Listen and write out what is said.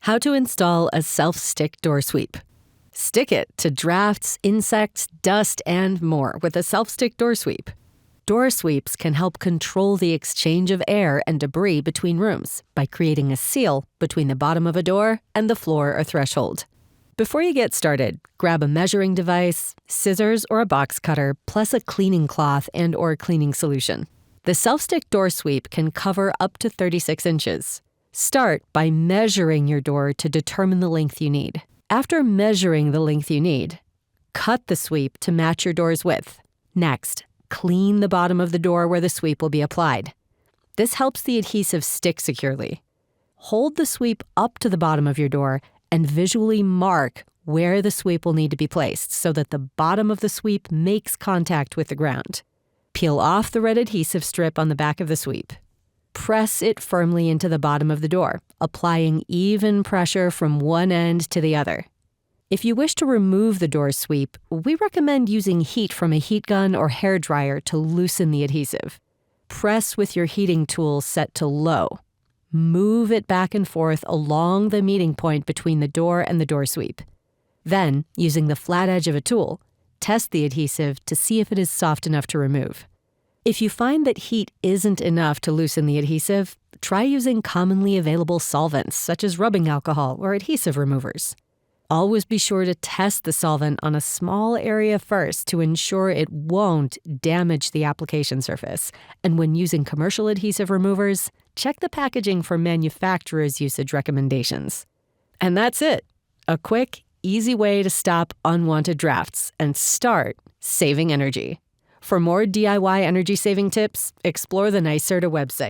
How to install a self-stick door sweep. Stick it to drafts, insects, dust, and more with a self-stick door sweep. Door sweeps can help control the exchange of air and debris between rooms by creating a seal between the bottom of a door and the floor or threshold. Before you get started, grab a measuring device, scissors or a box cutter, plus a cleaning cloth and/or cleaning solution. The self-stick door sweep can cover up to 36 inches. Start by measuring your door to determine the length you need. After measuring the length you need, cut the sweep to match your door's width. Next, clean the bottom of the door where the sweep will be applied. This helps the adhesive stick securely. Hold the sweep up to the bottom of your door and visually mark where the sweep will need to be placed so that the bottom of the sweep makes contact with the ground. Peel off the red adhesive strip on the back of the sweep. Press it firmly into the bottom of the door, applying even pressure from one end to the other. If you wish to remove the door sweep, we recommend using heat from a heat gun or hair dryer to loosen the adhesive. Press with your heating tool set to low. Move it back and forth along the meeting point between the door and the door sweep. Then, using the flat edge of a tool, test the adhesive to see if it is soft enough to remove. If you find that heat isn't enough to loosen the adhesive, try using commonly available solvents such as rubbing alcohol or adhesive removers. Always be sure to test the solvent on a small area first to ensure it won't damage the application surface. And when using commercial adhesive removers, check the packaging for manufacturer's usage recommendations. And that's it. A quick, easy way to stop unwanted drafts and start saving energy. For more DIY energy-saving tips, explore the NYSERDA website.